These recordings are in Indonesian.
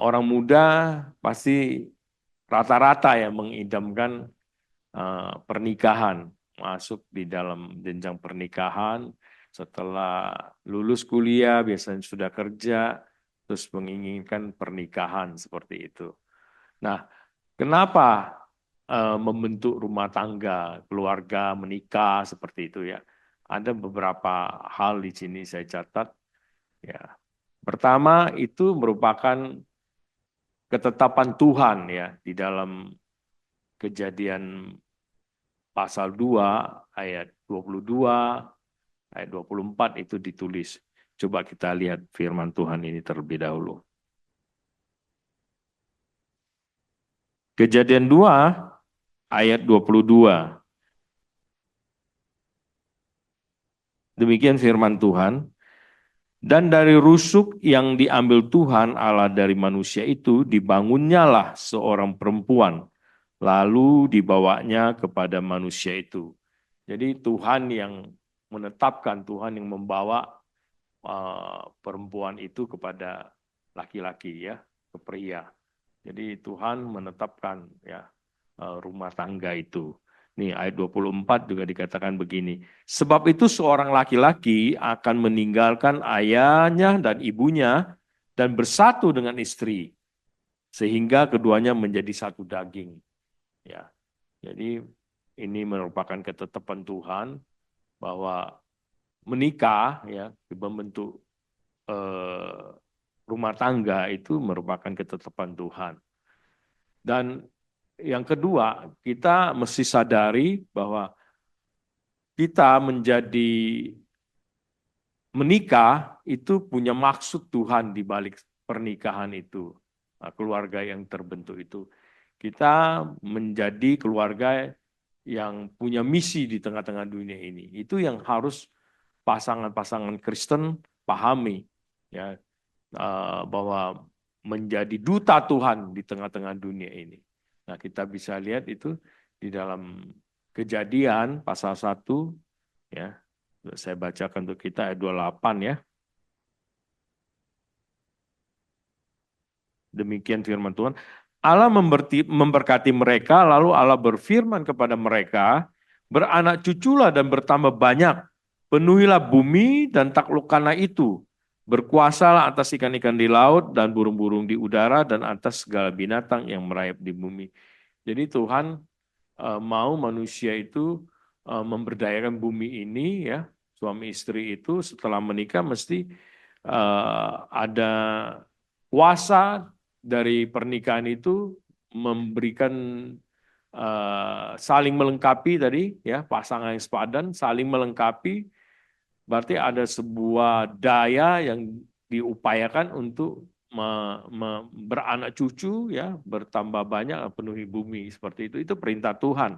orang muda pasti rata-rata ya mengidamkan pernikahan, masuk di dalam jenjang pernikahan, setelah lulus kuliah biasanya sudah kerja, terus menginginkan pernikahan seperti itu. Nah, kenapa membentuk rumah tangga, keluarga, menikah seperti itu ya? Ada beberapa hal di sini saya catat. Ya, pertama itu merupakan ketetapan Tuhan ya di dalam Kejadian pasal 2 ayat 22, ayat 24 itu ditulis. Coba kita lihat firman Tuhan ini terlebih dahulu. Kejadian 2 ayat 22. Demikian firman Tuhan. Dan dari rusuk yang diambil Tuhan Allah dari manusia itu dibangunnyalah seorang perempuan. Lalu dibawanya kepada manusia itu. Jadi Tuhan yang menetapkan, Tuhan yang membawa perempuan itu kepada laki-laki ya, ke pria. Jadi Tuhan menetapkan ya rumah tangga itu. Nih ayat 24 juga dikatakan begini. Sebab itu seorang laki-laki akan meninggalkan ayahnya dan ibunya dan bersatu dengan istri sehingga keduanya menjadi satu daging. Ya. Jadi ini merupakan ketetapan Tuhan bahwa menikah ya membentuk rumah tangga itu merupakan ketetapan Tuhan. Dan yang kedua, kita mesti sadari bahwa kita menjadi menikah itu punya maksud Tuhan di balik pernikahan itu, keluarga yang terbentuk itu. Kita menjadi keluarga yang punya misi di tengah-tengah dunia ini. Itu yang harus pasangan-pasangan Kristen pahami, ya, bahwa menjadi duta Tuhan di tengah-tengah dunia ini. Nah, kita bisa lihat itu di dalam Kejadian pasal 1 ya. Saya bacakan untuk kita ayat 28 ya. Demikian firman Tuhan. Allah memberkati mereka, lalu Allah berfirman kepada mereka, beranak cuculah dan bertambah banyak, penuhilah bumi dan taklukkanlah itu, berkuasalah atas ikan-ikan di laut dan burung-burung di udara dan atas segala binatang yang merayap di bumi. Jadi Tuhan mau manusia itu memberdayakan bumi ini ya, suami istri itu setelah menikah mesti ada kuasa dari pernikahan itu memberikan saling melengkapi tadi ya, pasangan yang sepadan saling melengkapi, berarti ada sebuah daya yang diupayakan untuk beranak cucu ya, bertambah banyak, penuhi bumi seperti itu perintah Tuhan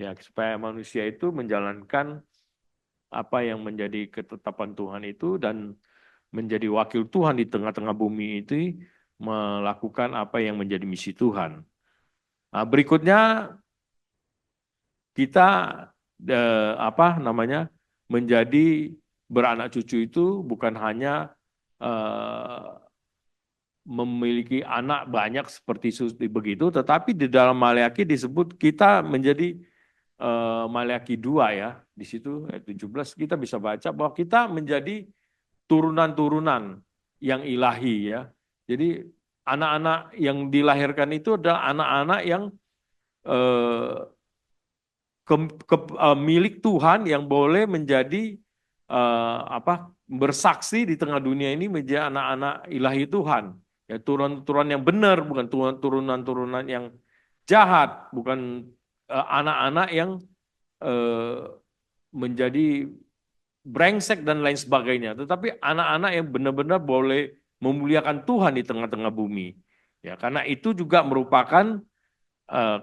ya, supaya manusia itu menjalankan apa yang menjadi ketetapan Tuhan itu dan menjadi wakil Tuhan di tengah-tengah bumi itu, melakukan apa yang menjadi misi Tuhan. Nah, berikutnya kita menjadi beranak cucu itu bukan hanya memiliki anak banyak seperti begitu, tetapi di dalam Maleakhi disebut kita menjadi Maleakhi 2 ya, di situ ayat 17 kita bisa baca bahwa kita menjadi turunan-turunan yang ilahi ya. Jadi anak-anak yang dilahirkan itu adalah anak-anak yang milik Tuhan yang boleh menjadi bersaksi di tengah dunia ini menjadi anak-anak ilahi Tuhan. Ya, turunan-turunan yang benar, bukan turunan-turunan yang jahat, bukan anak-anak yang menjadi brengsek dan lain sebagainya, tetapi anak-anak yang benar-benar boleh memuliakan Tuhan di tengah-tengah bumi. Ya, karena itu juga merupakan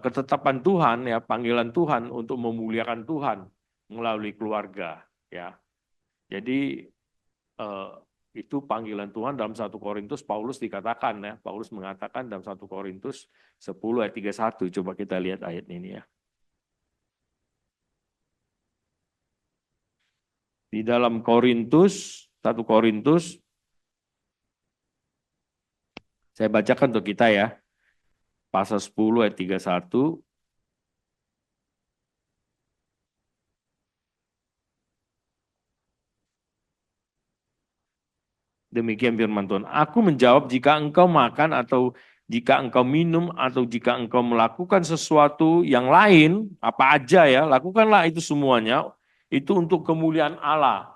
ketetapan Tuhan ya, panggilan Tuhan untuk memuliakan Tuhan melalui keluarga ya. Jadi itu panggilan Tuhan dalam 1 Korintus Paulus dikatakan ya, Paulus mengatakan dalam 1 Korintus 10 ayat 31. Coba kita lihat ayat ini ya. Di dalam 1 Korintus Saya bacakan untuk kita ya. Pasal 10 ayat 31. Demikian firman Tuhan. Aku menjawab, jika engkau makan atau jika engkau minum atau jika engkau melakukan sesuatu yang lain, apa aja ya, lakukanlah itu semuanya, itu untuk kemuliaan Allah.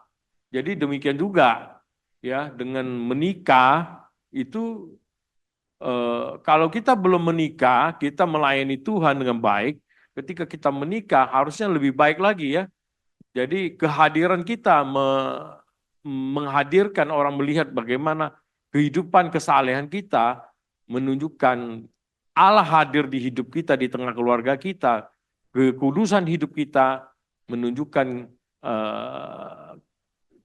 Jadi demikian juga ya, dengan menikah itu kalau kita belum menikah, kita melayani Tuhan dengan baik, ketika kita menikah harusnya lebih baik lagi ya. Jadi kehadiran kita menghadirkan orang melihat bagaimana kehidupan kesalehan kita menunjukkan Allah hadir di hidup kita, di tengah keluarga kita, kekudusan hidup kita menunjukkan eh,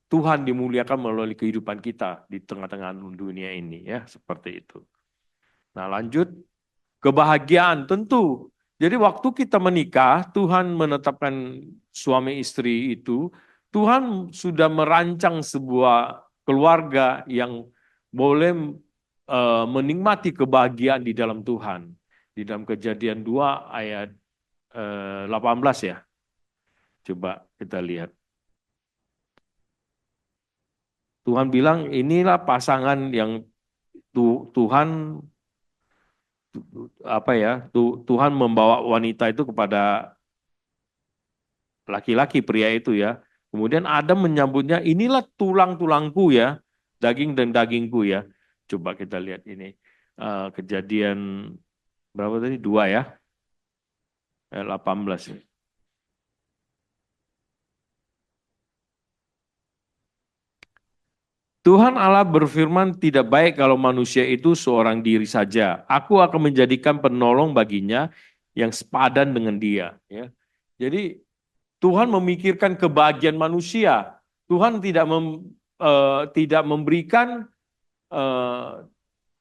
Tuhan dimuliakan melalui kehidupan kita di tengah-tengah dunia ini ya, seperti itu. Nah, lanjut kebahagiaan tentu. Jadi waktu kita menikah, Tuhan menetapkan suami istri itu, Tuhan sudah merancang sebuah keluarga yang boleh menikmati kebahagiaan di dalam Tuhan. Di dalam Kejadian 2 ayat 18 ya. Coba kita lihat. Tuhan bilang inilah pasangan yang Tuhan apa ya, Tuhan membawa wanita itu kepada laki-laki pria itu ya. Kemudian Adam menyambutnya, inilah tulang-tulangku ya, daging dan dagingku ya. Coba kita lihat ini. Kejadian berapa tadi? 2 ya. 18. Tuhan Allah berfirman, tidak baik kalau manusia itu seorang diri saja. Aku akan menjadikan penolong baginya yang sepadan dengan dia. Ya. Jadi Tuhan memikirkan kebahagiaan manusia. Tuhan tidak memberikan eh,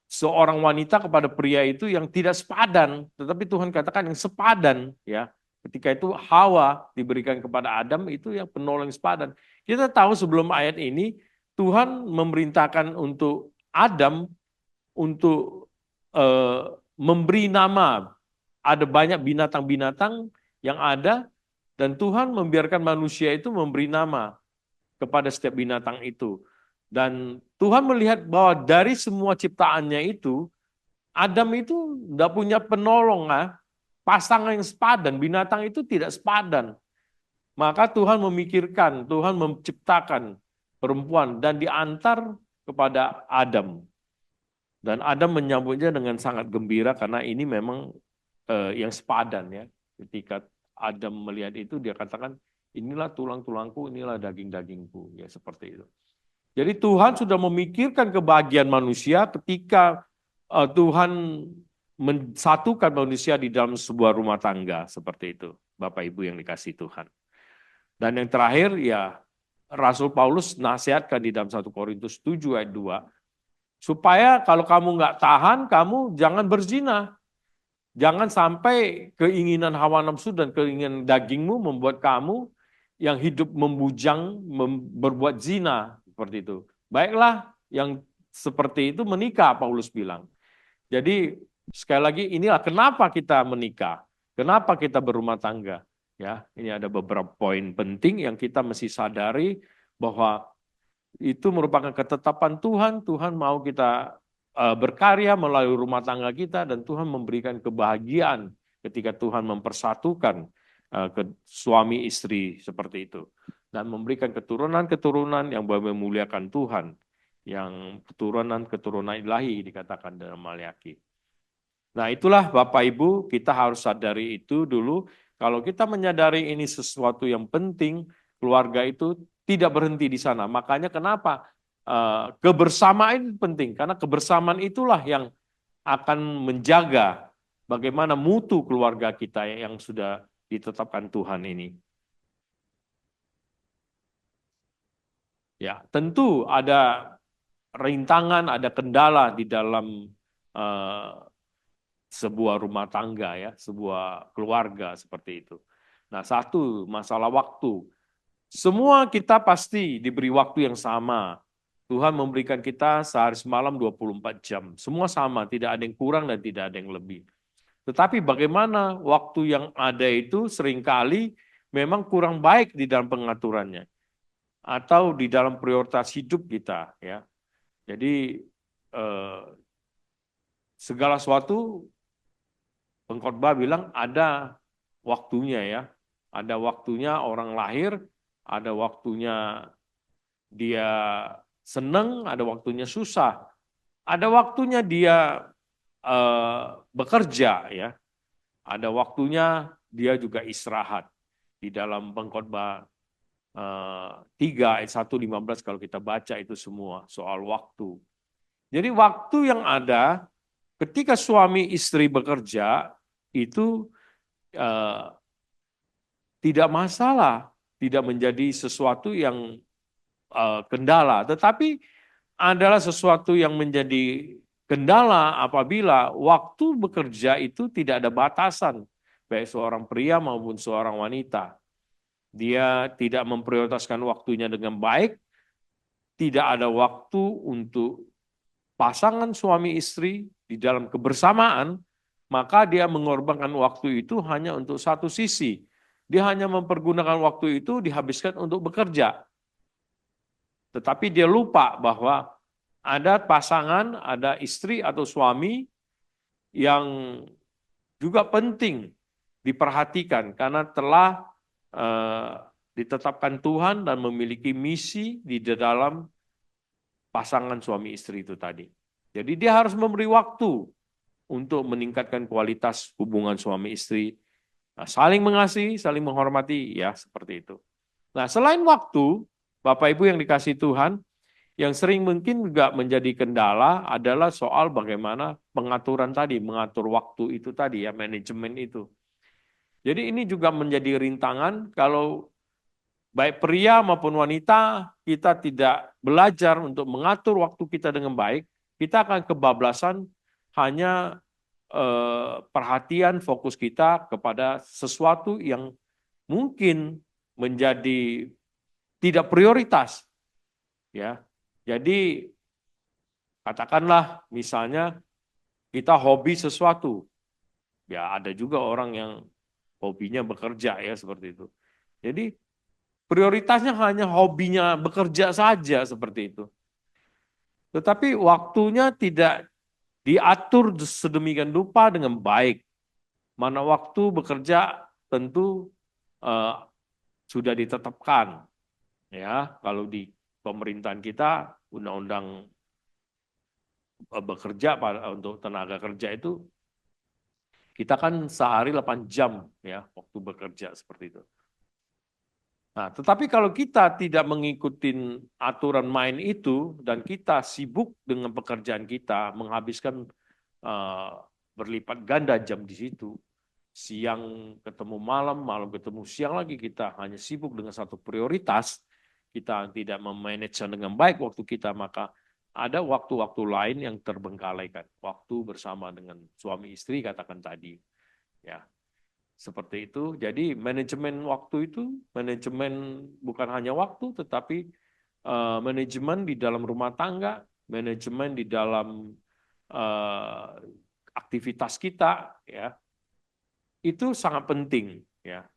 seorang wanita kepada pria itu yang tidak sepadan, tetapi Tuhan katakan yang sepadan, ya. Ketika itu Hawa diberikan kepada Adam itu yang penolong sepadan. Kita tahu sebelum ayat ini Tuhan memerintahkan untuk Adam untuk memberi nama. Ada banyak binatang-binatang yang ada dan Tuhan membiarkan manusia itu memberi nama kepada setiap binatang itu. Dan Tuhan melihat bahwa dari semua ciptaannya itu, Adam itu tidak punya penolong, pasangan yang sepadan, binatang itu tidak sepadan. Maka Tuhan memikirkan, Tuhan menciptakan perempuan dan diantar kepada Adam. Dan Adam menyambutnya dengan sangat gembira karena ini memang yang sepadan ya. Ketika Adam melihat itu dia katakan inilah tulang-tulangku, inilah daging-dagingku ya seperti itu. Jadi Tuhan sudah memikirkan kebahagiaan manusia ketika Tuhan mensatukan manusia di dalam sebuah rumah tangga seperti itu. Bapak Ibu yang dikasihi Tuhan. Dan yang terakhir ya Rasul Paulus nasihatkan di dalam 1 Korintus 7 ayat 2 supaya kalau kamu nggak tahan, kamu jangan berzina. Jangan sampai keinginan hawa nafsu dan keinginan dagingmu membuat kamu yang hidup membujang, berbuat zina. Seperti itu. Baiklah yang seperti itu menikah, Paulus bilang. Jadi sekali lagi inilah kenapa kita menikah. Kenapa kita berumah tangga. Ya, ini ada beberapa poin penting yang kita mesti sadari bahwa itu merupakan ketetapan Tuhan. Tuhan mau kita berkarya melalui rumah tangga kita dan Tuhan memberikan kebahagiaan ketika Tuhan mempersatukan ke suami istri seperti itu dan memberikan keturunan-keturunan yang memuliakan Tuhan, yang keturunan-keturunan ilahi dikatakan dalam Maliaki. Nah, itulah Bapak Ibu, kita harus sadari itu dulu. Kalau kita menyadari ini sesuatu yang penting, keluarga itu tidak berhenti di sana. Makanya kenapa kebersamaan penting, karena kebersamaan itulah yang akan menjaga bagaimana mutu keluarga kita yang sudah ditetapkan Tuhan ini. Ya, tentu ada rintangan, ada kendala di dalam sebuah rumah tangga ya, sebuah keluarga seperti itu. Nah, satu masalah waktu. Semua kita pasti diberi waktu yang sama. Tuhan memberikan kita sehari semalam 24 jam. Semua sama, tidak ada yang kurang dan tidak ada yang lebih. Tetapi bagaimana waktu yang ada itu seringkali memang kurang baik di dalam pengaturannya atau di dalam prioritas hidup kita, ya. Jadi segala sesuatu, pengkhotbah bilang ada waktunya, ya. Ada waktunya orang lahir, ada waktunya dia senang, ada waktunya susah, ada waktunya dia bekerja, ya. Ada waktunya dia juga istirahat. Di dalam Pengkhotbah 3 ayat 1-15 kalau kita baca itu semua soal waktu. Jadi waktu yang ada ketika suami istri bekerja itu tidak masalah, tidak menjadi sesuatu yang kendala, tetapi adalah sesuatu yang menjadi kendala apabila waktu bekerja itu tidak ada batasan, baik seorang pria maupun seorang wanita. Dia tidak memprioritaskan waktunya dengan baik, tidak ada waktu untuk pasangan suami istri di dalam kebersamaan, maka dia mengorbankan waktu itu hanya untuk satu sisi. Dia hanya mempergunakan waktu itu dihabiskan untuk bekerja. Tetapi dia lupa bahwa ada pasangan, ada istri atau suami yang juga penting diperhatikan karena telah ditetapkan Tuhan dan memiliki misi di dalam pasangan suami istri itu tadi. Jadi dia harus memberi waktu untuk meningkatkan kualitas hubungan suami istri, saling mengasihi, saling menghormati, ya seperti itu. Nah, selain waktu, Bapak Ibu yang dikasihi Tuhan, yang sering mungkin juga menjadi kendala adalah soal bagaimana pengaturan tadi, mengatur waktu itu tadi, ya, manajemen itu. Jadi ini juga menjadi rintangan kalau baik pria maupun wanita, kita tidak belajar untuk mengatur waktu kita dengan baik, kita akan kebablasan hanya perhatian fokus kita kepada sesuatu yang mungkin menjadi tidak prioritas, ya. Jadi katakanlah misalnya kita hobi sesuatu, ya ada juga orang yang hobinya bekerja, ya seperti itu. Jadi prioritasnya hanya hobinya bekerja saja seperti itu. Tetapi waktunya tidak diatur sedemikian rupa dengan baik. Mana waktu bekerja tentu sudah ditetapkan, ya. Kalau di pemerintahan kita undang-undang bekerja untuk tenaga kerja itu kita kan sehari 8 jam, ya, waktu bekerja seperti itu. Nah, tetapi kalau kita tidak mengikuti aturan main itu dan kita sibuk dengan pekerjaan kita, menghabiskan berlipat ganda jam di situ, siang ketemu malam, malam ketemu siang lagi, kita hanya sibuk dengan satu prioritas, kita tidak memanage dengan baik waktu kita, maka ada waktu-waktu lain yang terbengkalaikan, waktu bersama dengan suami istri katakan tadi, ya. Seperti itu. Jadi manajemen waktu itu, manajemen bukan hanya waktu, tetapi manajemen di dalam rumah tangga, manajemen di dalam aktivitas kita, ya, itu sangat penting, ya.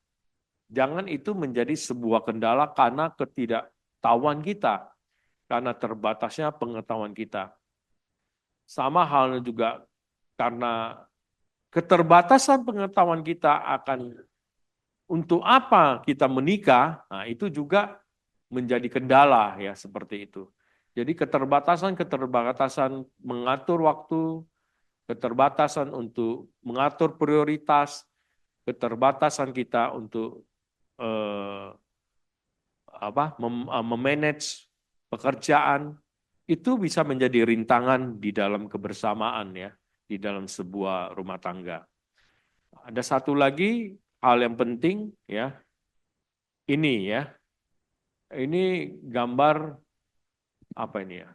Jangan itu menjadi sebuah kendala karena ketidaktahuan kita, karena terbatasnya pengetahuan kita. Sama halnya juga karena keterbatasan pengetahuan kita akan untuk apa kita menikah, nah itu juga menjadi kendala, ya seperti itu. Jadi keterbatasan mengatur waktu, keterbatasan untuk mengatur prioritas, keterbatasan kita untuk memanage pekerjaan, itu bisa menjadi rintangan di dalam kebersamaan, ya, di dalam sebuah rumah tangga. Ada satu lagi hal yang penting, ya. Ini, ya. Ini gambar apa ini, ya?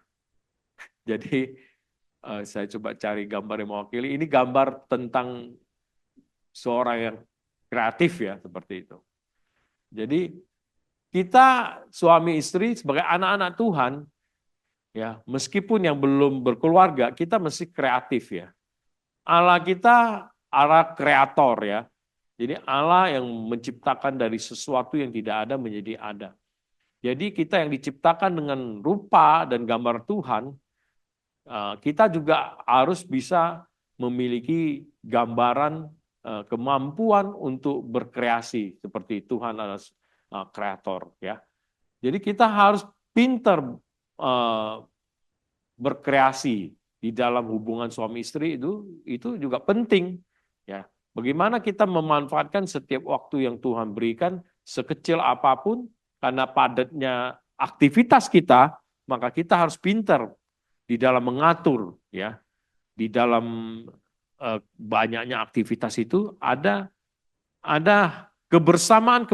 Jadi saya coba cari gambar yang mewakili. Ini gambar tentang seorang yang kreatif, ya, seperti itu. Jadi kita suami istri sebagai anak-anak Tuhan Ya, meskipun yang belum berkeluarga, kita mesti kreatif ya. Allah kita Allah kreator ya. Jadi Allah yang menciptakan dari sesuatu yang tidak ada menjadi ada. Jadi kita yang diciptakan dengan rupa dan gambar Tuhan, kita juga harus bisa memiliki gambaran kemampuan untuk berkreasi seperti Tuhan adalah kreator ya. Jadi kita harus pintar berkreasi di dalam hubungan suami istri itu juga penting ya. Bagaimana kita memanfaatkan setiap waktu yang Tuhan berikan sekecil apapun karena padatnya aktivitas kita, maka kita harus pintar di dalam mengatur ya. Di dalam banyaknya aktivitas itu ada kebersamaan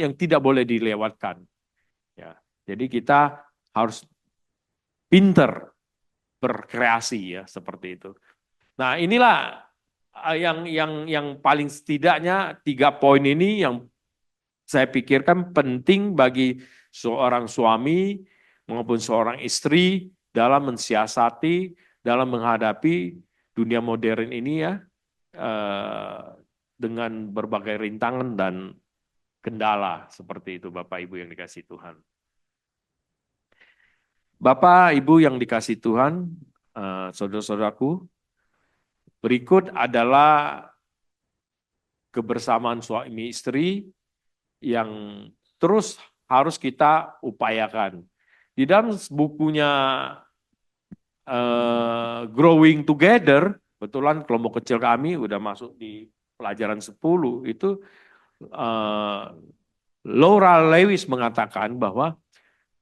yang tidak boleh dilewatkan ya. Jadi kita harus pintar berkreasi ya seperti itu. Nah, inilah yang paling setidaknya 3 poin ini yang saya pikirkan penting bagi seorang suami maupun seorang istri dalam mensiasati, dalam menghadapi dunia modern ini ya, dengan berbagai rintangan dan kendala seperti itu Bapak Ibu yang dikasih Tuhan. Bapak Ibu yang dikasih Tuhan, saudara-saudaraku, berikut adalah kebersamaan suami istri yang terus harus kita upayakan. Di dalam bukunya Growing Together, kebetulan kelompok kecil kami udah masuk di pelajaran 10, itu Laura Lewis mengatakan bahwa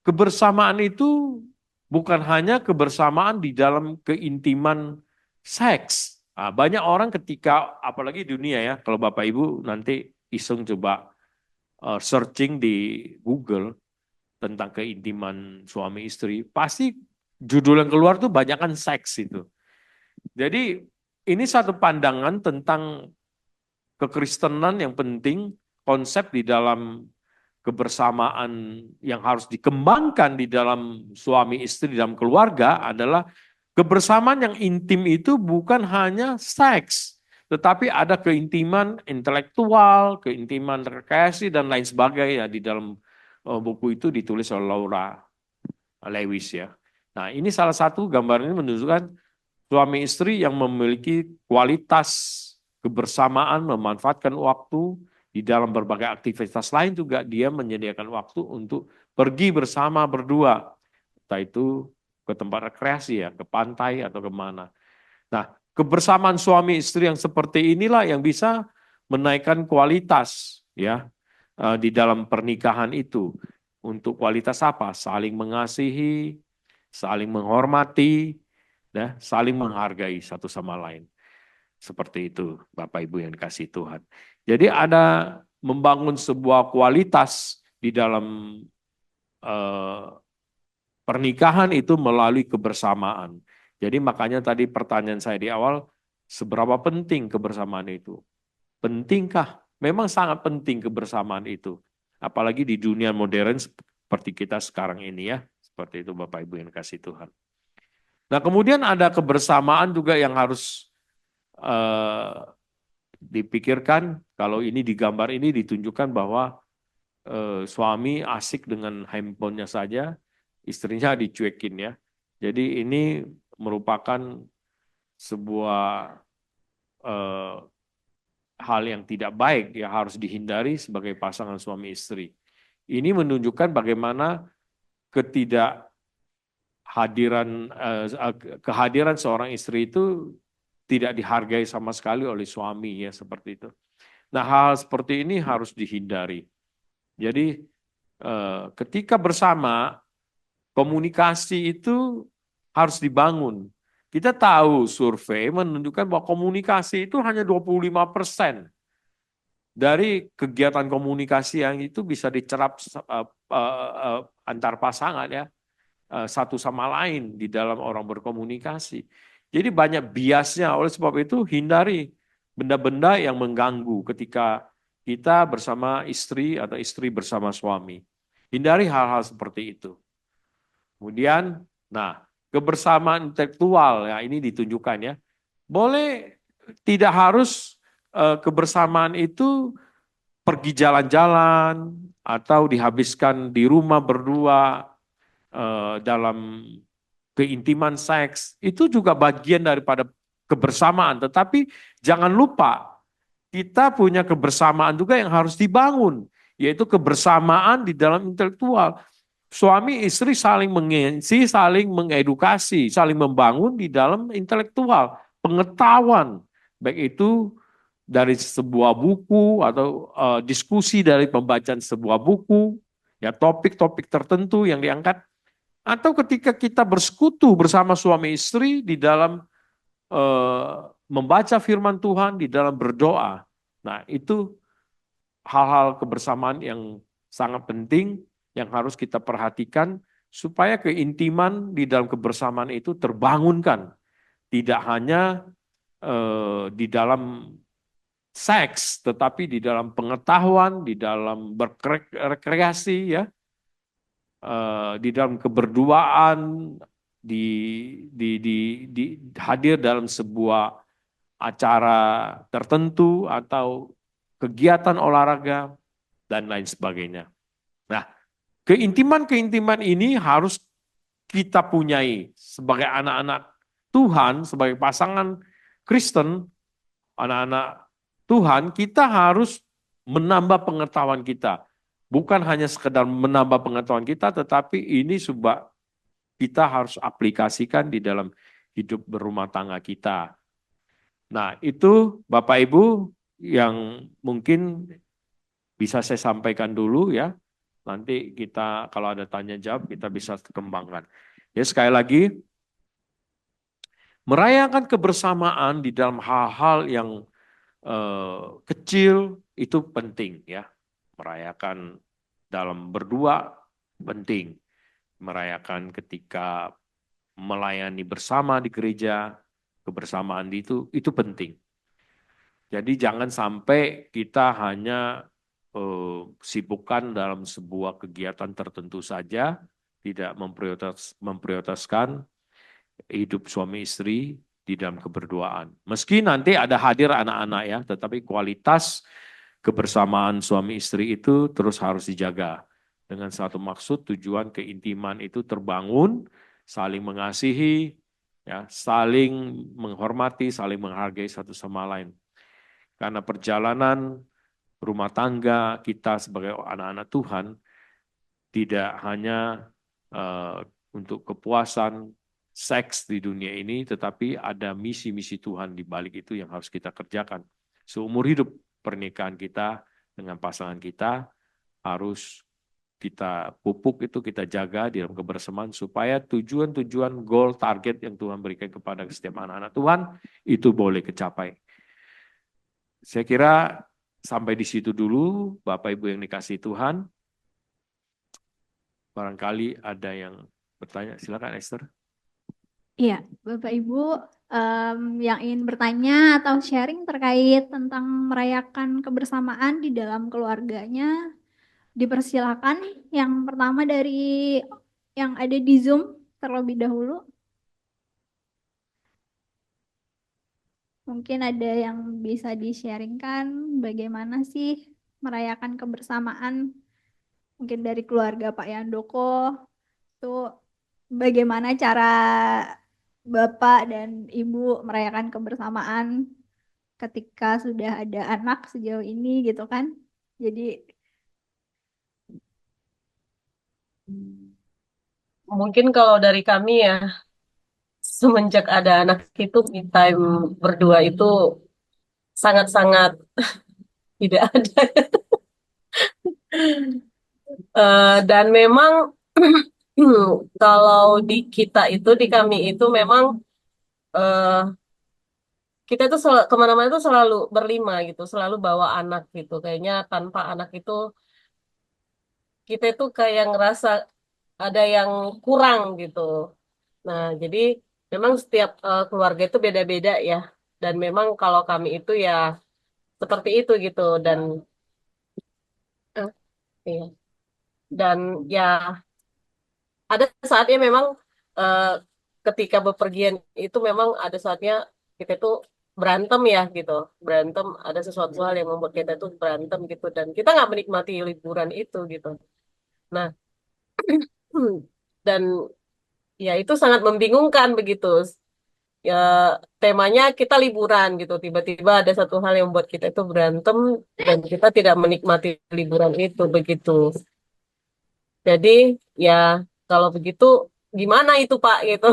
kebersamaan itu bukan hanya kebersamaan di dalam keintiman seks. Nah, banyak orang ketika, apalagi dunia ya, kalau Bapak Ibu nanti iseng coba searching di Google tentang keintiman suami istri, pasti judul yang keluar tuh banyak kan seks itu. Jadi ini satu pandangan tentang kekristenan yang penting, konsep di dalam kebersamaan yang harus dikembangkan di dalam suami istri, di dalam keluarga adalah kebersamaan yang intim itu bukan hanya seks, tetapi ada keintiman intelektual, keintiman rekreasi, dan lain sebagainya. Di dalam buku itu ditulis oleh Laura Lewis ya. Nah ini salah satu gambar ini menunjukkan suami istri yang memiliki kualitas kebersamaan, memanfaatkan waktu, di dalam berbagai aktivitas lain juga dia menyediakan waktu untuk pergi bersama berdua. Entah itu ke tempat rekreasi ya, ke pantai atau kemana. Nah, kebersamaan suami istri yang seperti inilah yang bisa menaikkan kualitas ya di dalam pernikahan itu. Untuk kualitas apa? Saling mengasihi, saling menghormati, ya, saling menghargai satu sama lain. Seperti itu, Bapak Ibu yang dikasih Tuhan. Jadi ada membangun sebuah kualitas di dalam pernikahan itu melalui kebersamaan. Jadi makanya tadi pertanyaan saya di awal, seberapa penting kebersamaan itu? Pentingkah? Memang sangat penting kebersamaan itu. Apalagi di dunia modern seperti kita sekarang ini ya. Seperti itu Bapak Ibu yang dikasih Tuhan. Nah kemudian ada kebersamaan juga yang harus dipikirkan. Kalau ini di gambar ini ditunjukkan bahwa suami asik dengan handphonenya saja, istrinya dicuekin ya. Jadi ini merupakan sebuah hal yang tidak baik yang harus dihindari sebagai pasangan suami istri. Ini menunjukkan bagaimana kehadiran seorang istri itu tidak dihargai sama sekali oleh suami ya seperti itu. Nah hal seperti ini harus dihindari. Jadi ketika bersama komunikasi itu harus dibangun. Kita tahu survei menunjukkan bahwa komunikasi itu hanya 25% dari kegiatan komunikasi yang itu bisa dicerap antar pasangan ya satu sama lain di dalam orang berkomunikasi. Jadi banyak biasnya, oleh sebab itu hindari benda-benda yang mengganggu ketika kita bersama istri atau istri bersama suami. Hindari hal-hal seperti itu. Kemudian Nah, kebersamaan intelektual ya ini ditunjukkan ya. Boleh tidak harus kebersamaan itu pergi jalan-jalan atau dihabiskan di rumah berdua dalam keintiman seks. Itu juga bagian daripada kebersamaan. Tetapi jangan lupa kita punya kebersamaan juga yang harus dibangun, yaitu kebersamaan di dalam intelektual. Suami istri saling mengisi, saling mengedukasi, saling membangun di dalam intelektual, pengetahuan, baik itu dari sebuah buku atau diskusi dari pembacaan sebuah buku, ya topik-topik tertentu yang diangkat, atau ketika kita bersekutu bersama suami istri di dalam membaca firman Tuhan, di dalam berdoa. Nah, itu hal-hal kebersamaan yang sangat penting yang harus kita perhatikan supaya keintiman di dalam kebersamaan itu terbangunkan. Tidak hanya di dalam seks, tetapi di dalam pengetahuan, di dalam berrekreasi, ya, di dalam keberduaan, di, di hadir dalam sebuah acara tertentu atau kegiatan olahraga dan lain sebagainya. Nah, keintiman-keintiman ini harus kita punyai sebagai anak-anak Tuhan, sebagai pasangan Kristen, anak-anak Tuhan, kita harus menambah pengetahuan kita. Bukan hanya sekedar menambah pengetahuan kita, tetapi ini sebab kita harus aplikasikan di dalam hidup berumah tangga kita. Nah, itu Bapak Ibu yang mungkin bisa saya sampaikan dulu ya. Nanti kita kalau ada tanya jawab kita bisa kembangkan. Ya sekali lagi, merayakan kebersamaan di dalam hal-hal yang kecil itu penting ya. Merayakan dalam berdua penting. Merayakan ketika melayani bersama di gereja, kebersamaan itu penting. Jadi jangan sampai kita hanya sibukkan dalam sebuah kegiatan tertentu saja, tidak memprioritaskan hidup suami istri di dalam keberduaan. Meski nanti ada hadir anak-anak ya, tetapi kualitas kebersamaan suami istri itu terus harus dijaga. Dengan satu maksud, tujuan keintiman itu terbangun, saling mengasihi, ya, saling menghormati, saling menghargai satu sama lain. Karena perjalanan rumah tangga kita sebagai anak-anak Tuhan tidak hanya untuk kepuasan seks di dunia ini, tetapi ada misi-misi Tuhan di balik itu yang harus kita kerjakan. Seumur hidup pernikahan kita dengan pasangan kita harus kita pupuk itu, kita jaga di dalam kebersamaan supaya tujuan-tujuan, goal, target yang Tuhan berikan kepada setiap anak-anak Tuhan itu boleh kecapai. Saya kira sampai di situ dulu, Bapak Ibu yang dikasihi Tuhan. Barangkali ada yang bertanya, silakan Esther. Iya, Bapak Ibu yang ingin bertanya atau sharing terkait tentang merayakan kebersamaan di dalam keluarganya, dipersilakan. Yang pertama dari yang ada di Zoom terlebih dahulu. Mungkin ada yang bisa di-sharingkan bagaimana sih merayakan kebersamaan mungkin dari keluarga Pak Yandoko itu bagaimana cara Bapak dan Ibu merayakan kebersamaan ketika sudah ada anak sejauh ini gitu kan. Jadi Mungkin kalau dari kami ya, semenjak ada anak itu, me time berdua itu sangat-sangat tidak ada. Dan memang kalau di kita itu, di kami itu memang eh, kita itu kemana-mana itu selalu berlima gitu, selalu bawa anak gitu. Kayaknya tanpa anak itu kita itu kayak ngerasa ada yang kurang gitu. Nah, jadi memang setiap keluarga itu beda-beda ya. Dan memang kalau kami itu ya seperti itu gitu. Dan eh, iya. Dan ya ada saatnya memang eh, ketika bepergian itu memang ada saatnya kita itu berantem ya gitu, berantem, ada sesuatu hal yang membuat kita itu berantem gitu, dan kita nggak menikmati liburan itu gitu. Nah, dan ya itu sangat membingungkan begitu. Ya temanya kita liburan gitu, tiba-tiba ada satu hal yang membuat kita itu berantem dan kita tidak menikmati liburan itu begitu. Jadi ya kalau begitu gimana itu Pak gitu.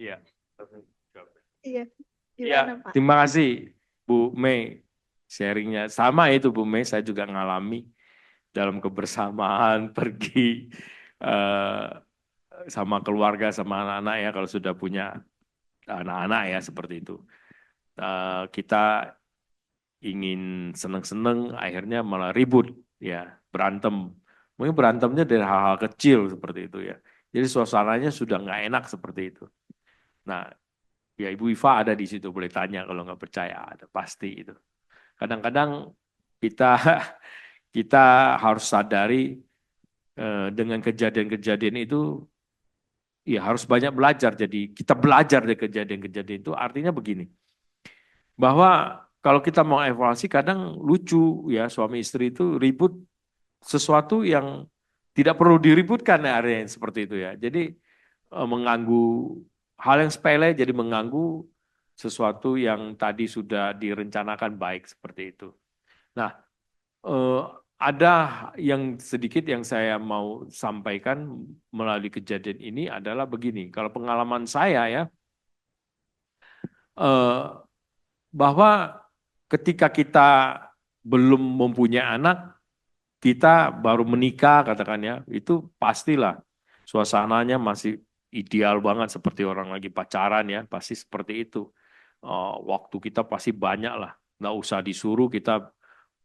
Iya. Iya, Ya, gimana Pak? terima kasih Bu Mei sharingnya. Sama itu Bu Mei, saya juga ngalami dalam kebersamaan pergi eh, sama keluarga, sama anak-anak ya, kalau sudah punya anak-anak ya seperti itu. Kita ingin seneng-seneng, akhirnya malah ribut ya, berantem. Mungkin berantemnya dari hal-hal kecil seperti itu ya. Jadi suasananya sudah nggak enak seperti itu. Nah, ya Ibu Iva ada di situ, boleh tanya kalau nggak percaya, ada pasti itu. Kadang-kadang kita kita harus sadari dengan kejadian-kejadian itu ya harus banyak belajar. Jadi kita belajar dari kejadian-kejadian itu artinya begini, bahwa kalau kita mau evaluasi kadang lucu ya, suami istri itu ribut sesuatu yang tidak perlu diributkan ya, area yang seperti itu ya. Jadi mengganggu hal yang sepele jadi mengganggu sesuatu yang tadi sudah direncanakan baik seperti itu. Nah, eh, ada yang sedikit yang saya mau sampaikan melalui kejadian ini adalah begini. Kalau pengalaman saya ya, eh, bahwa ketika kita belum mempunyai anak, kita baru menikah katakan ya, itu pastilah suasananya masih ideal banget seperti orang lagi pacaran ya, pasti seperti itu. Waktu kita pasti banyak lah, nggak usah disuruh kita.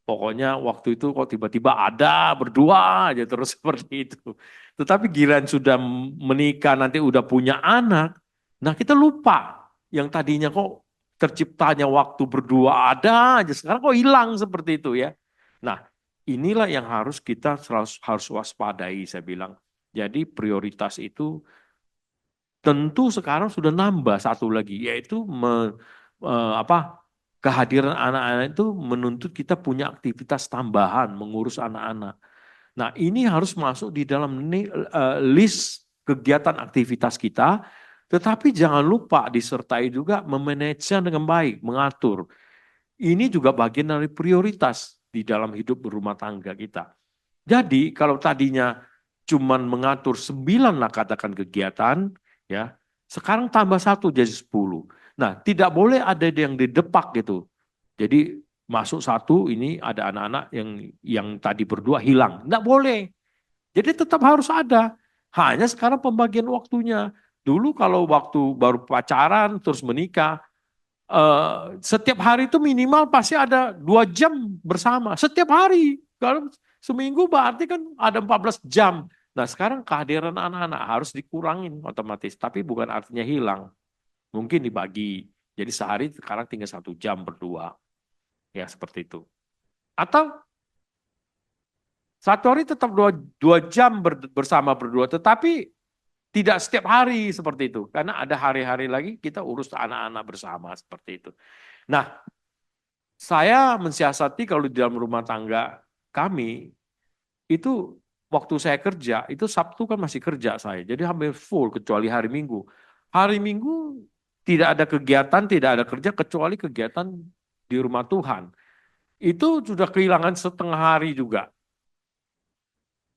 Pokoknya waktu itu kok tiba-tiba ada berdua aja terus seperti itu. Tetapi giliran sudah menikah nanti udah punya anak, nah kita lupa yang tadinya kok terciptanya waktu berdua ada aja, sekarang kok hilang seperti itu ya. Nah, inilah yang harus kita harus waspadai saya bilang. Jadi prioritas itu tentu sekarang sudah nambah satu lagi, yaitu kehadiran anak-anak itu menuntut kita punya aktivitas tambahan mengurus anak-anak. Nah, ini harus masuk di dalam list kegiatan aktivitas kita, tetapi jangan lupa disertai juga memanage dengan baik, mengatur. Ini juga bagian dari prioritas di dalam hidup berumah tangga kita. Jadi kalau tadinya cuman mengatur 9 lah katakan kegiatan, ya sekarang tambah satu jadi 10. Nah, tidak boleh ada yang didepak gitu. Jadi masuk satu ini ada anak-anak yang tadi berdua hilang. Tidak boleh. Jadi tetap harus ada. Hanya sekarang pembagian waktunya. Dulu kalau waktu baru pacaran terus menikah, setiap hari itu minimal pasti ada 2 jam bersama. Setiap hari. Kalau seminggu berarti kan ada 14 jam. Nah sekarang kehadiran anak-anak harus dikurangin otomatis. Tapi bukan artinya hilang. Mungkin dibagi. Jadi sehari sekarang tinggal 1 jam berdua. Ya seperti itu. Atau satu hari tetap dua jam bersama berdua. Tetapi tidak setiap hari seperti itu. Karena ada hari-hari lagi kita urus anak-anak bersama seperti itu. Nah, saya mensiasati kalau di dalam rumah tangga kami, itu waktu saya kerja, itu Sabtu kan masih kerja saya. Jadi hampir full kecuali hari Minggu. Hari Minggu tidak ada kegiatan, tidak ada kerja kecuali kegiatan di rumah Tuhan. Itu sudah kehilangan setengah hari juga.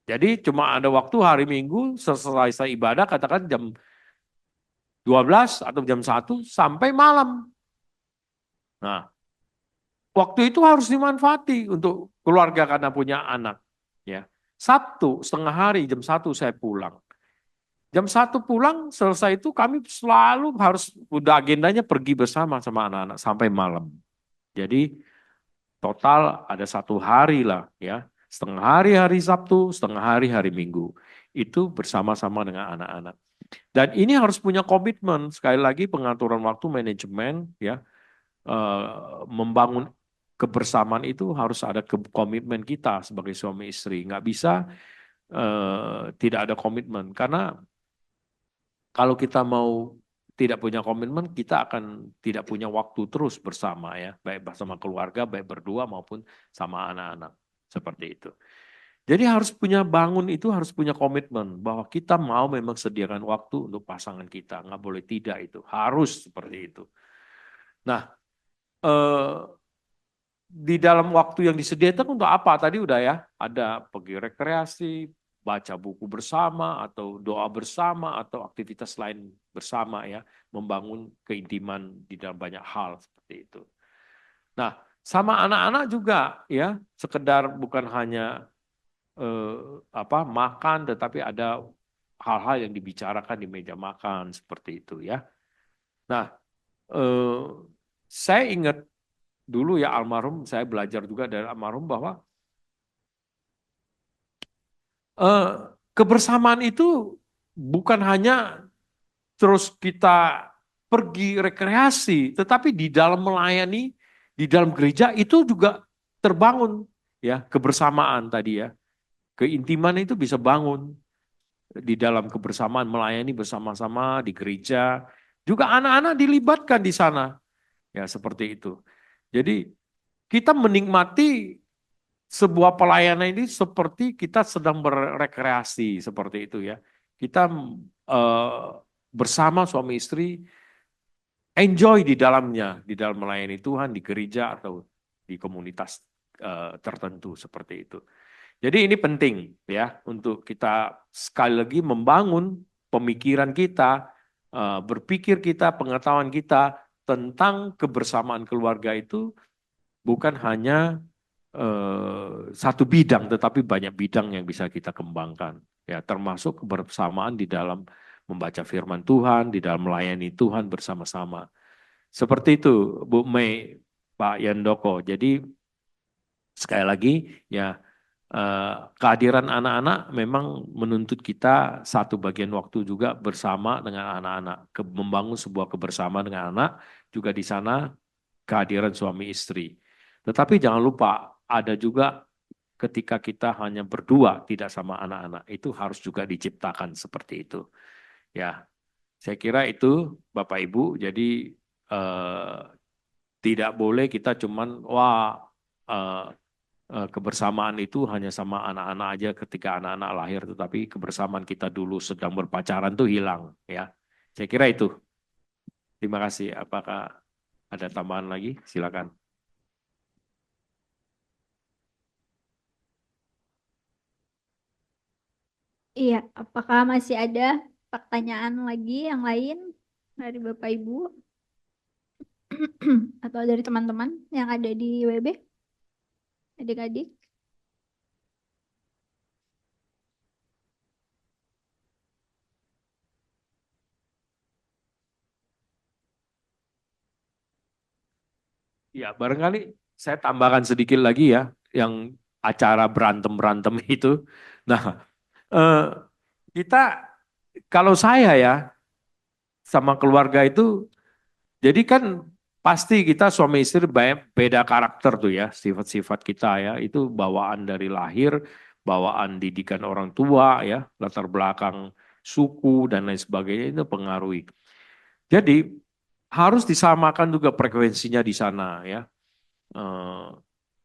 Jadi cuma ada waktu hari Minggu selesai ibadah katakan jam 12 atau jam 1 sampai malam. Nah, waktu itu harus dimanfaati untuk keluarga karena punya anak. Ya, Sabtu setengah hari jam 1 saya pulang. Jam 1 pulang selesai itu kami selalu harus udah agendanya pergi bersama sama anak-anak sampai malam. Jadi total ada 1 hari lah ya, setengah hari hari Sabtu, setengah hari hari Minggu itu bersama-sama dengan anak-anak. Dan ini harus punya komitmen sekali lagi pengaturan waktu manajemen ya. membangun kebersamaan itu harus ada komitmen kita sebagai suami istri. Nggak bisa tidak ada komitmen. Karena kalau kita mau tidak punya komitmen, kita akan tidak punya waktu terus bersama ya, baik bersama keluarga, baik berdua maupun sama anak-anak. Seperti itu. Jadi harus punya bangun itu harus punya komitmen bahwa kita mau memang sediakan waktu untuk pasangan kita. Nggak boleh tidak itu. Harus seperti itu. Nah, di dalam waktu yang disediakan untuk apa? Tadi udah ya, ada pergi rekreasi, baca buku bersama, atau doa bersama, atau aktivitas lain bersama ya, membangun keintiman di dalam banyak hal seperti itu. Nah, sama anak-anak juga ya, sekedar bukan hanya makan, tetapi ada hal-hal yang dibicarakan di meja makan seperti itu ya. Nah, saya ingat dulu ya almarhum, saya belajar juga dari almarhum bahwa kebersamaan itu bukan hanya terus kita pergi rekreasi, tetapi di dalam melayani, di dalam gereja itu juga terbangun ya kebersamaan tadi ya. Keintiman itu bisa bangun di dalam kebersamaan melayani bersama-sama di gereja. Juga anak-anak dilibatkan di sana. Ya seperti itu. Jadi kita menikmati sebuah pelayanan ini seperti kita sedang berrekreasi seperti itu ya. Kita bersama suami istri enjoy di dalamnya, di dalam melayani Tuhan di gereja atau di komunitas tertentu seperti itu. Jadi ini penting ya untuk kita sekali lagi membangun pemikiran kita, berpikir kita, pengetahuan kita tentang kebersamaan keluarga itu bukan hanya satu bidang, tetapi banyak bidang yang bisa kita kembangkan. Ya, termasuk kebersamaan di dalam membaca firman Tuhan, di dalam melayani Tuhan bersama-sama. Seperti itu, Bu Mei, Pak Yandoko. Jadi sekali lagi, ya kehadiran anak-anak memang menuntut kita satu bagian waktu juga bersama dengan anak-anak, membangun sebuah kebersamaan dengan anak, juga di sana kehadiran suami istri. Tetapi jangan lupa, ada juga ketika kita hanya berdua, tidak sama anak-anak, itu harus juga diciptakan seperti itu. Ya, saya kira itu Bapak Ibu, jadi tidak boleh kita cuman, kebersamaan itu hanya sama anak-anak aja ketika anak-anak lahir, tetapi kebersamaan kita dulu sedang berpacaran tuh hilang. Ya, saya kira itu. Terima kasih. Apakah ada tambahan lagi? Silakan. Iya, apakah masih ada pertanyaan lagi yang lain dari Bapak Ibu atau dari teman-teman yang ada di WB, adik-adik? Ya, barangkali saya tambahkan sedikit lagi ya, yang acara berantem-berantem itu. Nah, eh, kita, kalau saya ya, sama keluarga itu, jadi kan pasti kita suami istri beda karakter tuh ya, sifat-sifat kita ya, itu bawaan dari lahir, bawaan didikan orang tua ya, latar belakang suku dan lain sebagainya itu pengaruhi. Jadi harus disamakan juga frekuensinya di sana ya.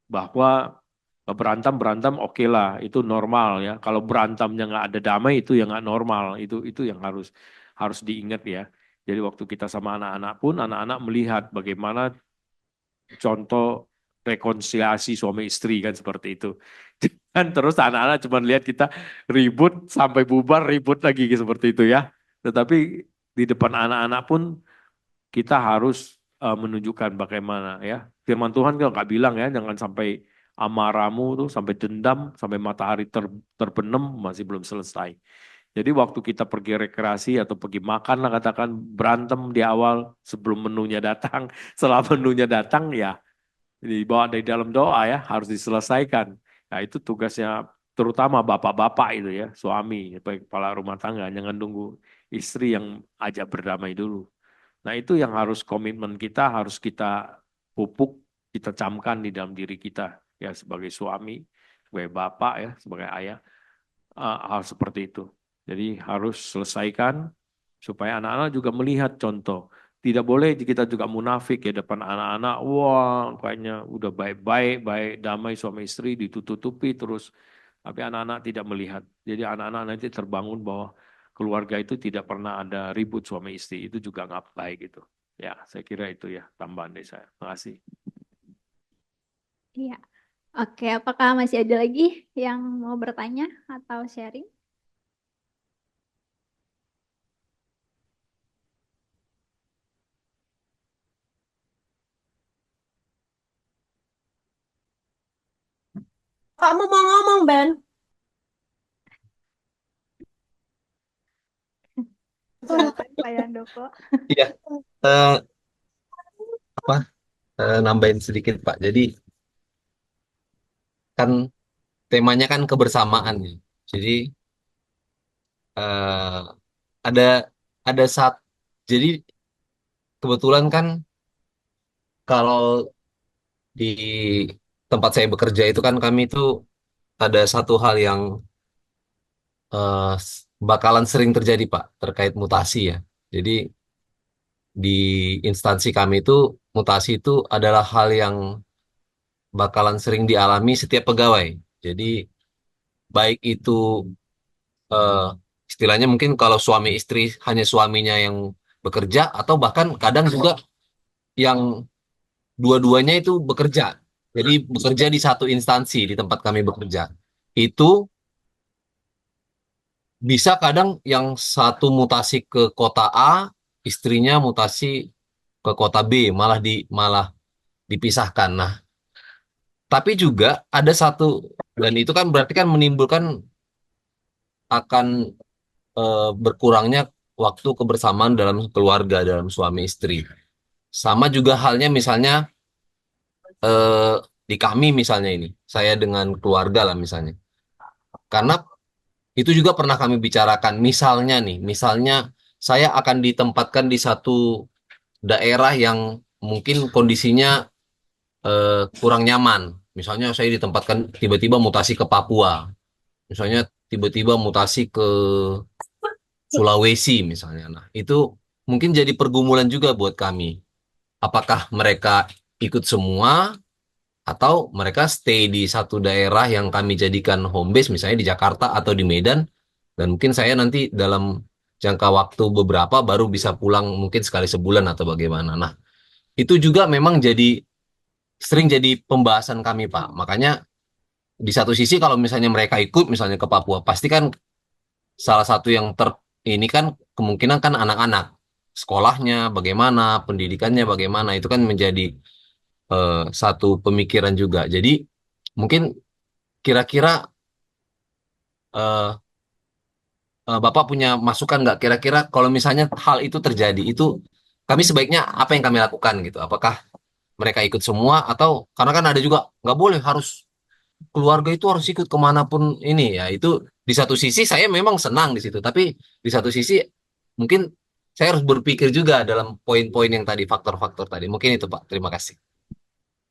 Bahwa berantem oke lah, itu normal ya. Kalau berantemnya nggak ada damai itu yang nggak normal, itu yang harus diingat ya. Jadi waktu kita sama anak-anak pun, anak-anak melihat bagaimana contoh rekonsiliasi suami istri kan seperti itu. Dan terus anak-anak cuma lihat kita ribut sampai bubar, ribut lagi seperti itu ya. Tetapi di depan anak-anak pun kita harus menunjukkan bagaimana ya. Firman Tuhan kan nggak bilang ya, jangan sampai amarahmu tuh sampai dendam, sampai matahari terbenam masih belum selesai. Jadi waktu kita pergi rekreasi atau pergi makan lah katakan berantem di awal sebelum menunya datang, setelah menunya datang ya dibawa dari dalam doa ya harus diselesaikan. Nah itu tugasnya terutama bapak-bapak itu ya, suami, baik kepala rumah tangga, jangan tunggu istri yang ajak berdamai dulu. Nah itu yang harus komitmen kita harus kita pupuk kita camkan di dalam diri kita ya sebagai suami, sebagai bapak ya, sebagai ayah, hal seperti itu. Jadi harus selesaikan supaya anak-anak juga melihat contoh. Tidak boleh kita juga munafik ya depan anak-anak. Wah, kayaknya udah baik-baik, baik damai suami istri ditutupi terus. Tapi anak-anak tidak melihat. Jadi anak-anak nanti terbangun bahwa keluarga itu tidak pernah ada ribut suami istri. Itu juga nggak baik itu. Ya, saya kira itu ya tambahan dari saya. Terima kasih. Iya. Oke, apakah masih ada lagi yang mau bertanya atau sharing? Kamu mau ngomong, Ben? Silakan Pak Yandoko. Iya, eh, apa nambahin sedikit Pak. Jadi kan temanya kan kebersamaan ya. Jadi eh, ada saat jadi kebetulan kan kalau di tempat saya bekerja itu kan kami itu ada satu hal yang bakalan sering terjadi Pak terkait mutasi ya. Jadi di instansi kami itu mutasi itu adalah hal yang bakalan sering dialami setiap pegawai. Jadi baik itu eh, istilahnya mungkin kalau suami istri hanya suaminya yang bekerja atau bahkan kadang juga yang dua-duanya itu bekerja. Jadi bekerja di satu instansi di tempat kami bekerja. Itu bisa kadang yang satu mutasi ke kota A, istrinya mutasi ke kota B, malah dipisahkan. Nah, tapi juga ada satu dan itu kan berarti kan menimbulkan akan berkurangnya waktu kebersamaan dalam keluarga, dalam suami istri. Sama juga halnya misalnya eh, di kami misalnya ini, saya dengan keluarga lah misalnya. Karena itu juga pernah kami bicarakan, misalnya nih, misalnya saya akan ditempatkan di satu daerah yang mungkin kondisinya kurang nyaman. Misalnya saya ditempatkan tiba-tiba mutasi ke Papua, misalnya tiba-tiba mutasi ke Sulawesi misalnya. Nah, itu mungkin jadi pergumulan juga buat kami. Apakah mereka ikut semua atau mereka stay di satu daerah yang kami jadikan home base, misalnya di Jakarta atau di Medan, dan mungkin saya nanti dalam jangka waktu beberapa baru bisa pulang mungkin sekali sebulan atau bagaimana. Nah, itu juga memang sering jadi pembahasan kami, Pak. Makanya di satu sisi kalau misalnya mereka ikut misalnya ke Papua, pasti kan salah satu yang ini kan kemungkinan kan anak-anak sekolahnya bagaimana, pendidikannya bagaimana, itu kan menjadi satu pemikiran juga. Jadi mungkin kira-kira eh, Bapak punya masukan nggak kira-kira kalau misalnya hal itu terjadi, itu kami sebaiknya apa yang kami lakukan gitu? Apakah mereka ikut semua atau karena kan ada juga nggak boleh harus keluarga itu harus ikut kemanapun ini ya itu di satu sisi saya memang senang di situ tapi di satu sisi mungkin saya harus berpikir juga dalam poin-poin yang tadi faktor-faktor tadi mungkin itu Pak terima kasih.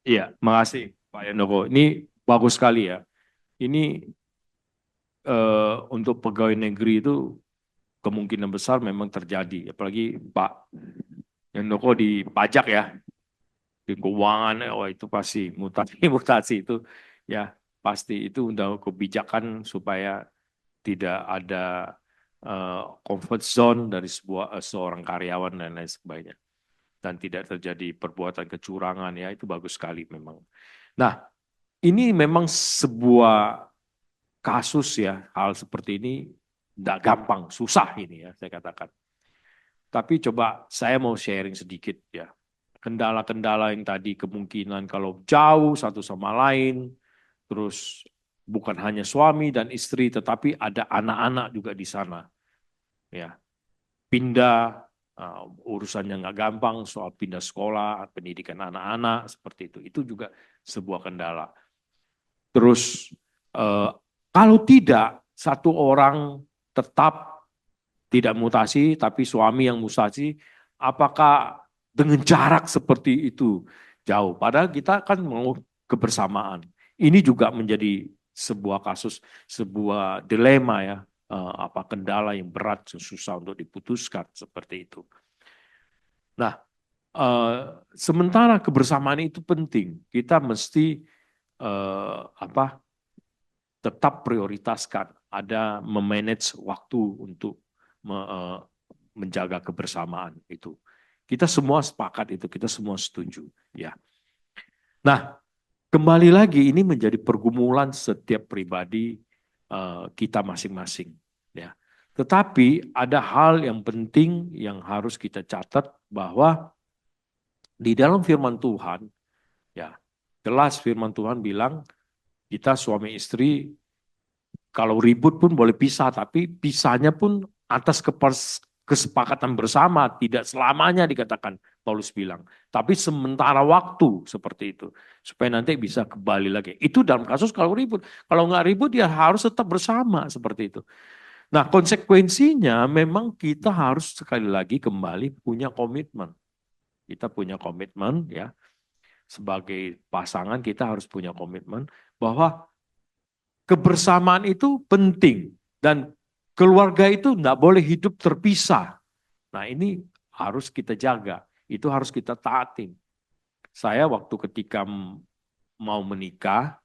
Iya, makasih Pak Yandoko. Ini bagus sekali ya. Ini untuk pegawai negeri itu kemungkinan besar memang terjadi. Apalagi Pak Yandoko di pajak ya, di keuangan, oh itu pasti mutasi mutasi itu ya pasti itu udah kebijakan supaya tidak ada comfort zone dari seorang karyawan dan lain sebagainya dan tidak terjadi perbuatan kecurangan ya itu bagus sekali memang. Nah ini memang sebuah kasus ya hal seperti ini tidak gampang susah ini ya saya katakan. Tapi coba saya mau sharing sedikit ya kendala-kendala yang tadi kemungkinan kalau jauh satu sama lain, terus bukan hanya suami dan istri, tetapi ada anak-anak juga di sana. Ya, pindah, urusannya nggak gampang, soal pindah sekolah, pendidikan anak-anak, seperti itu. Itu juga sebuah kendala. Terus, kalau tidak, satu orang tetap tidak mutasi, tapi suami yang mutasi, apakah dengan jarak seperti itu jauh. Padahal kita kan mau kebersamaan. Ini juga menjadi sebuah kasus, sebuah dilema ya, apa kendala yang berat, susah untuk diputuskan seperti itu. Nah, sementara kebersamaan itu penting, kita mesti apa tetap prioritaskan, ada memanage waktu untuk menjaga kebersamaan itu. Kita semua sepakat itu, kita semua setuju, ya. Nah, kembali lagi ini menjadi pergumulan setiap pribadi kita masing-masing, ya. Tetapi ada hal yang penting yang harus kita catat bahwa di dalam firman Tuhan, ya, jelas firman Tuhan bilang kita suami istri kalau ribut pun boleh pisah, tapi pisahnya pun atas kesepakatan bersama, tidak selamanya dikatakan Paulus bilang. Tapi sementara waktu seperti itu, supaya nanti bisa kembali lagi. Itu dalam kasus kalau ribut. Kalau nggak ribut ya harus tetap bersama seperti itu. Nah konsekuensinya memang kita harus sekali lagi kembali punya komitmen. Kita punya komitmen ya, sebagai pasangan kita harus punya komitmen bahwa kebersamaan itu penting dan keluarga itu tidak boleh hidup terpisah. Nah ini harus kita jaga, itu harus kita taatin. Saya waktu ketika mau menikah,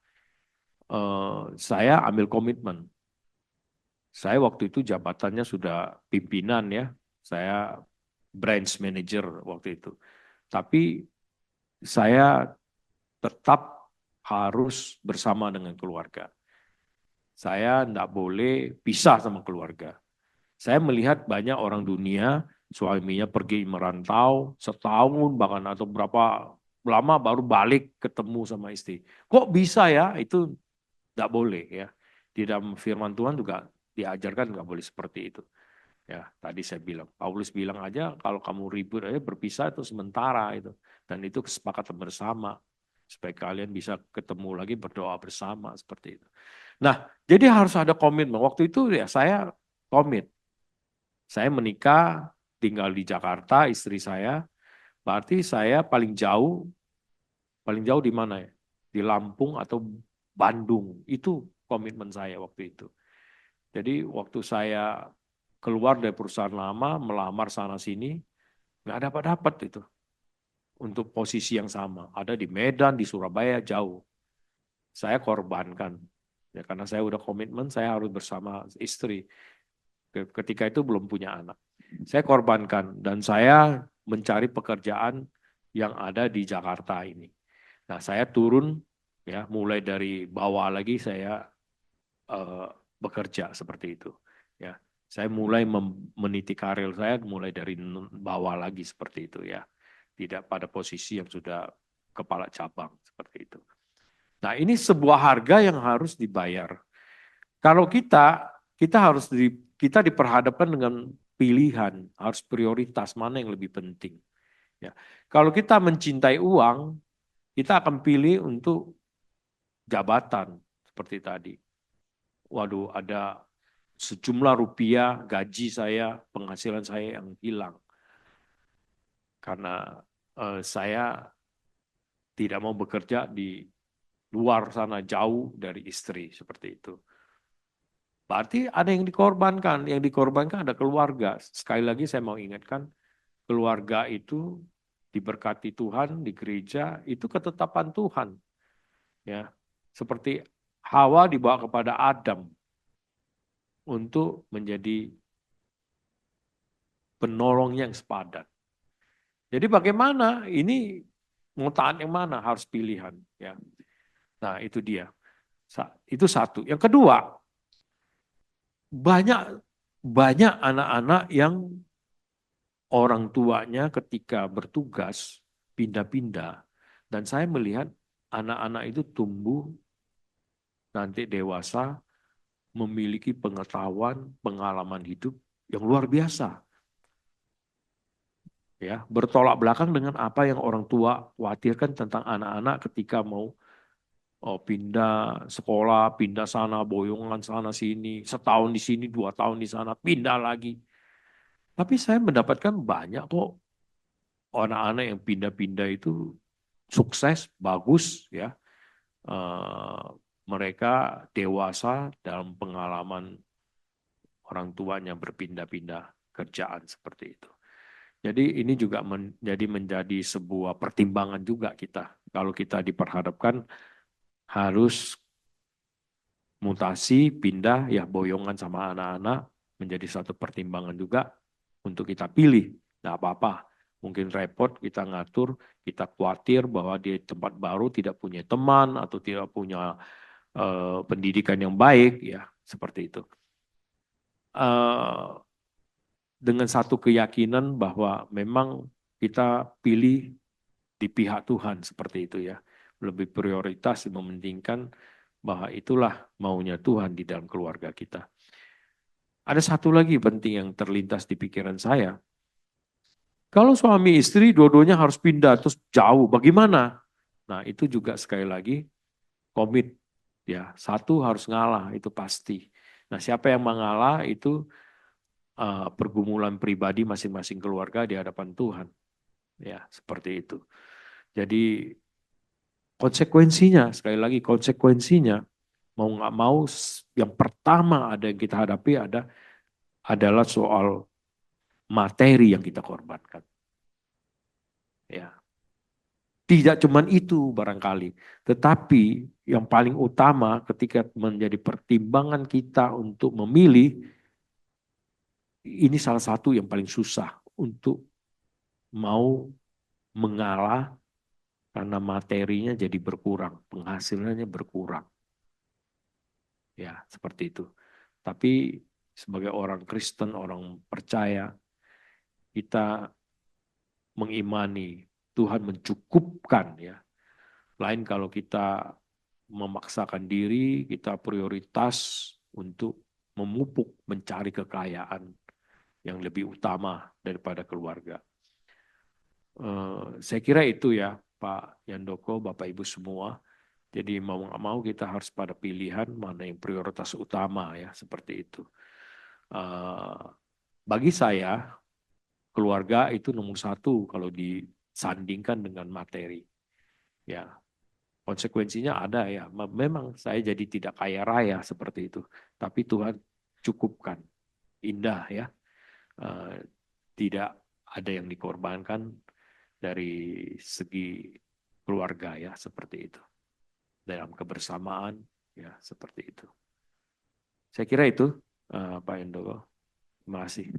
saya ambil komitmen. Saya waktu itu jabatannya sudah pimpinan ya, saya branch manager waktu itu. Tapi saya tetap harus bersama dengan keluarga. Saya tidak boleh pisah sama keluarga. Saya melihat banyak orang dunia, suaminya pergi merantau setahun bahkan atau berapa lama baru balik ketemu sama istri. Kok bisa ya? Itu tidak boleh ya. Di dalam firman Tuhan juga diajarkan nggak boleh seperti itu. Ya, tadi saya bilang, Paulus bilang aja kalau kamu ribut aja berpisah itu sementara itu. Dan itu kesepakatan bersama supaya kalian bisa ketemu lagi berdoa bersama seperti itu. Nah, jadi harus ada komitmen. Waktu itu ya saya komit. Saya menikah, tinggal di Jakarta, istri saya. Berarti saya paling jauh di mana ya? Di Lampung atau Bandung. Itu komitmen saya waktu itu. Jadi waktu saya keluar dari perusahaan lama, melamar sana-sini, nggak dapat itu. Untuk posisi yang sama. Ada di Medan, di Surabaya, jauh. Saya korbankan. Ya, karena saya udah komitmen, saya harus bersama istri. Ketika itu belum punya anak. Saya korbankan dan saya mencari pekerjaan yang ada di Jakarta ini. Nah, saya turun ya, mulai dari bawah lagi saya bekerja seperti itu. Ya, saya mulai meniti karir saya mulai dari bawah lagi seperti itu ya. Tidak pada posisi yang sudah kepala cabang seperti itu. Nah, ini sebuah harga yang harus dibayar. Kalau kita harus kita diperhadapkan dengan pilihan, harus prioritas mana yang lebih penting. Ya. Kalau kita mencintai uang, kita akan pilih untuk jabatan seperti tadi. Waduh, ada sejumlah rupiah gaji saya, penghasilan saya yang hilang. Karena saya tidak mau bekerja di luar sana jauh dari istri seperti itu. Berarti ada yang dikorbankan. Yang dikorbankan ada keluarga. Sekali lagi saya mau ingatkan, keluarga itu diberkati Tuhan di gereja, itu ketetapan Tuhan. Ya, seperti Hawa dibawa kepada Adam untuk menjadi penolongnya yang sepadan. Jadi bagaimana? Ini mau taat yang mana? Harus pilihan. Ya. Nah itu dia. Itu satu. Yang kedua, banyak anak-anak yang orang tuanya ketika bertugas pindah-pindah, dan saya melihat anak-anak itu tumbuh nanti dewasa memiliki pengetahuan, pengalaman hidup yang luar biasa. Ya, bertolak belakang dengan apa yang orang tua khawatirkan tentang anak-anak ketika mau pindah sekolah, pindah sana, boyongan sana sini, setahun di sini, 2 tahun di sana, pindah lagi. Tapi saya mendapatkan banyak kok anak-anak yang pindah-pindah itu sukses, bagus ya. Mereka dewasa dalam pengalaman orang tuanya berpindah-pindah kerjaan seperti itu. Jadi ini juga menjadi sebuah pertimbangan juga kita. Kalau kita diperhadapkan harus mutasi, pindah, ya boyongan sama anak-anak menjadi satu pertimbangan juga untuk kita pilih. Nggak apa-apa, mungkin repot kita ngatur, kita khawatir bahwa di tempat baru tidak punya teman atau tidak punya pendidikan yang baik, ya seperti itu. Dengan satu keyakinan bahwa memang kita pilih di pihak Tuhan seperti itu ya. Lebih prioritas mementingkan bahwa itulah maunya Tuhan di dalam keluarga kita. Ada satu lagi penting yang terlintas di pikiran saya. Kalau suami istri dua-duanya harus pindah terus jauh, bagaimana? Nah itu juga sekali lagi komit. Ya, satu harus ngalah, itu pasti. Nah siapa yang mengalah itu pergumulan pribadi masing-masing keluarga di hadapan Tuhan. Ya, seperti itu. Jadi konsekuensinya, sekali lagi konsekuensinya, mau nggak mau yang pertama ada yang kita hadapi adalah soal materi yang kita korbankan. Ya, tidak cuman itu barangkali, tetapi yang paling utama ketika menjadi pertimbangan kita untuk memilih, ini salah satu yang paling susah untuk mau mengalah karena materinya jadi berkurang, penghasilannya berkurang. Ya, seperti itu. Tapi sebagai orang Kristen, orang percaya, kita mengimani Tuhan mencukupkan ya. Lain kalau kita memaksakan diri, kita prioritas untuk memupuk, mencari kekayaan yang lebih utama daripada keluarga. Saya kira itu ya Pak Yandoko, Bapak Ibu semua. Jadi mau nggak mau kita harus pada pilihan mana yang prioritas utama ya, seperti itu. Bagi saya, keluarga itu nomor satu kalau disandingkan dengan materi. Ya, konsekuensinya ada ya. Memang saya jadi tidak kaya raya seperti itu. Tapi Tuhan cukupkan, indah ya. Tidak ada yang dikorbankan dari segi keluarga ya, seperti itu. Dalam kebersamaan ya, seperti itu. Saya kira itu Pak Endoko. Terima kasih.